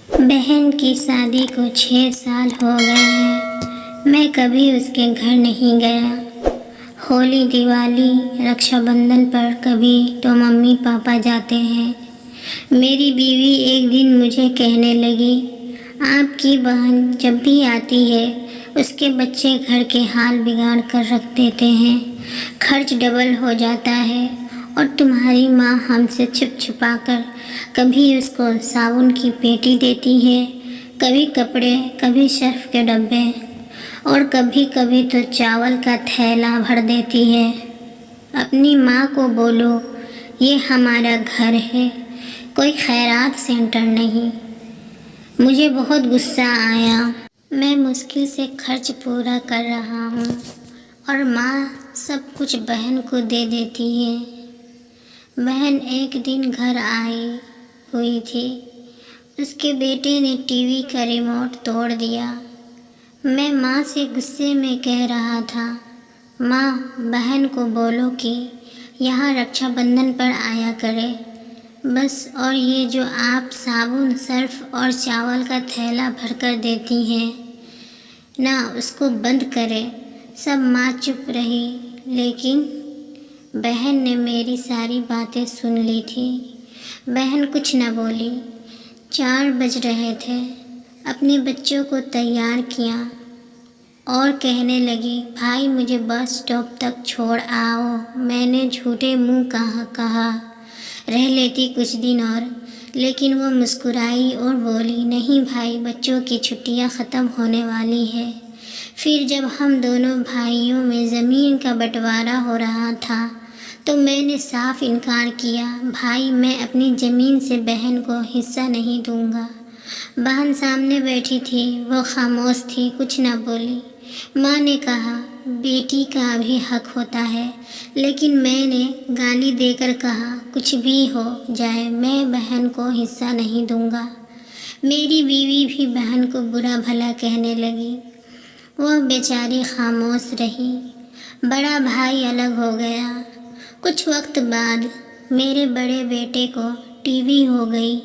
बहन की शादी को 6 साल हो गए हैं। मैं कभी उसके घर नहीं गया। होली, दिवाली, रक्षाबंधन पर कभी तो मम्मी पापा जाते हैं। मेरी बीवी एक दिन मुझे कहने लगी, आपकी बहन जब भी आती है उसके बच्चे घर के हाल बिगाड़ कर रख देते हैं। खर्च डबल हो जाता है और तुम्हारी माँ हमसे छुप छुपा कर कभी उसको साबुन की पेटी देती है, कभी कपड़े, कभी सर्फ के डब्बे और कभी कभी तो चावल का थैला भर देती है। अपनी माँ को बोलो ये हमारा घर है, कोई खैरात सेंटर नहीं। मुझे बहुत गुस्सा आया। मैं मुश्किल से खर्च पूरा कर रहा हूँ और माँ सब कुछ बहन को दे देती है। बहन एक दिन घर आई हुई थी। उसके बेटे ने टीवी का रिमोट तोड़ दिया। मैं माँ से गुस्से में कह रहा था, माँ बहन को बोलो कि यहाँ रक्षाबंधन पर आया करे बस, और ये जो आप साबुन, सर्फ और चावल का थैला भरकर देती हैं ना, उसको बंद करें। सब माँ चुप रही, लेकिन बहन ने मेरी सारी बातें सुन ली थी। बहन कुछ न बोली। 4 बज रहे थे। अपने बच्चों को तैयार किया और कहने लगी, भाई मुझे बस स्टॉप तक छोड़ आओ। मैंने झूठे मुंह कहा रह लेती कुछ दिन और, लेकिन वो मुस्कुराई और बोली, नहीं भाई, बच्चों की छुट्टियां ख़त्म होने वाली है। फिर जब हम दोनों भाइयों में ज़मीन का बंटवारा हो रहा था तो मैंने साफ इनकार किया, भाई मैं अपनी ज़मीन से बहन को हिस्सा नहीं दूंगा। बहन सामने बैठी थी, वो खामोश थी, कुछ ना बोली। माँ ने कहा, बेटी का भी हक होता है, लेकिन मैंने गाली देकर कहा, कुछ भी हो जाए मैं बहन को हिस्सा नहीं दूंगा। मेरी बीवी भी बहन को बुरा भला कहने लगी। वह बेचारी खामोश रही। बड़ा भाई अलग हो गया। कुछ वक्त बाद मेरे बड़े बेटे को टीबी हो गई।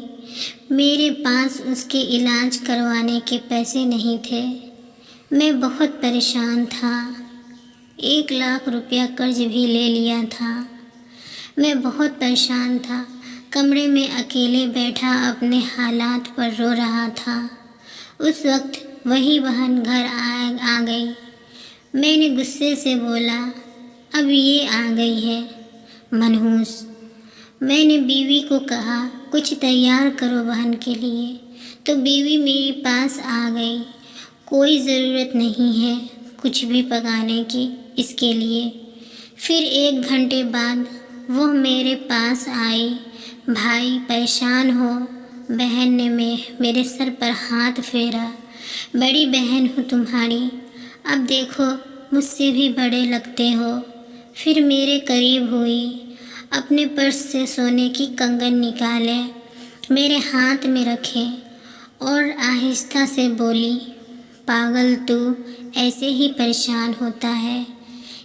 मेरे पास उसके इलाज करवाने के पैसे नहीं थे। मैं बहुत परेशान था। 1 लाख रुपया कर्ज भी ले लिया था। मैं बहुत परेशान था। कमरे में अकेले बैठा अपने हालात पर रो रहा था। उस वक्त वही बहन घर आ गई। मैंने गुस्से से बोला, अब ये आ गई है मनहूस। मैंने बीवी को कहा, कुछ तैयार करो बहन के लिए, तो बीवी मेरे पास आ गई। कोई ज़रूरत नहीं है कुछ भी पकाने की इसके लिए। फिर 1 घंटे बाद वो मेरे पास आई। भाई परेशान हो? बहन ने मेरे सर पर हाथ फेरा। बड़ी बहन हूँ तुम्हारी, अब देखो मुझसे भी बड़े लगते हो। फिर मेरे करीब हुई, अपने पर्स से सोने की कंगन निकाले, मेरे हाथ में रखे और आहिस्ता से बोली, पागल तू ऐसे ही परेशान होता है।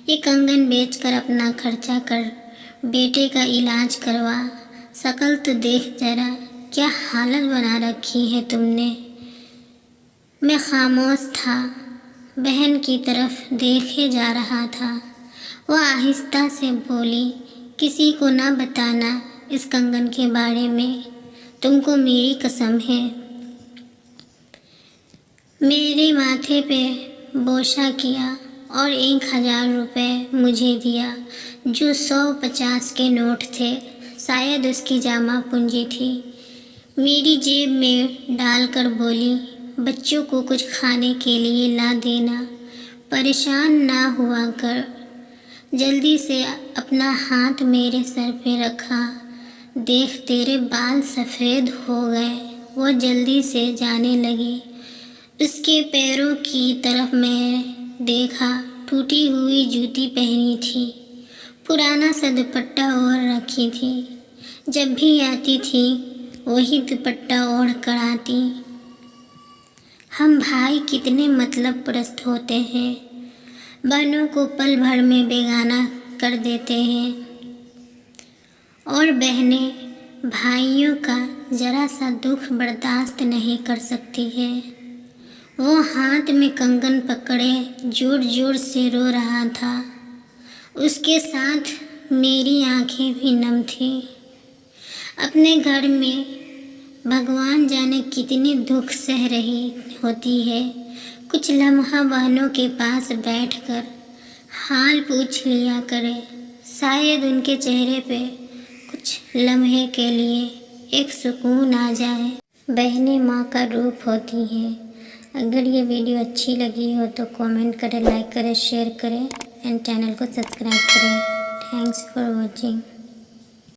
ये कंगन बेचकर अपना खर्चा कर, बेटे का इलाज करवा। शकल तो देख जरा, क्या हालत बना रखी है तुमने। मैं खामोश था, बहन की तरफ देखे जा रहा था। वह आहिस्ता से बोली, किसी को ना बताना इस कंगन के बारे में, तुमको मेरी कसम है। मेरे माथे पे बोसा किया और 1000 रुपये मुझे दिया, जो 150 के नोट थे। शायद उसकी जमा पूंजी थी। मेरी जेब में डालकर बोली, बच्चों को कुछ खाने के लिए ला देना, परेशान ना हुआ कर। जल्दी से अपना हाथ मेरे सर पे रखा। देख तेरे बाल सफ़ेद हो गए। वो जल्दी से जाने लगी। उसके पैरों की तरफ मैं देखा, टूटी हुई जूती पहनी थी, पुराना सा दुपट्टा ओढ़ रखी थी। जब भी आती थी वही दुपट्टा ओढ़ कर आती। हम भाई कितने मतलब परस्त होते हैं, बहनों को पल भर में बेगाना कर देते हैं। और बहनें भाइयों का ज़रा सा दुख बर्दाश्त नहीं कर सकती है। वो हाथ में कंगन पकड़े जोर जोर से रो रहा था। उसके साथ मेरी आंखें भी नम थी। अपने घर में भगवान जाने कितनी दुख सह रही होती है। कुछ लम्हा बहनों के पास बैठकर हाल पूछ लिया करे, शायद उनके चेहरे पे कुछ लम्हे के लिए एक सुकून आ जाए। बहनें माँ का रूप होती हैं। अगर ये वीडियो अच्छी लगी हो तो कमेंट करें, लाइक करें, शेयर करें एंड चैनल को सब्सक्राइब करें। Thanks for watching.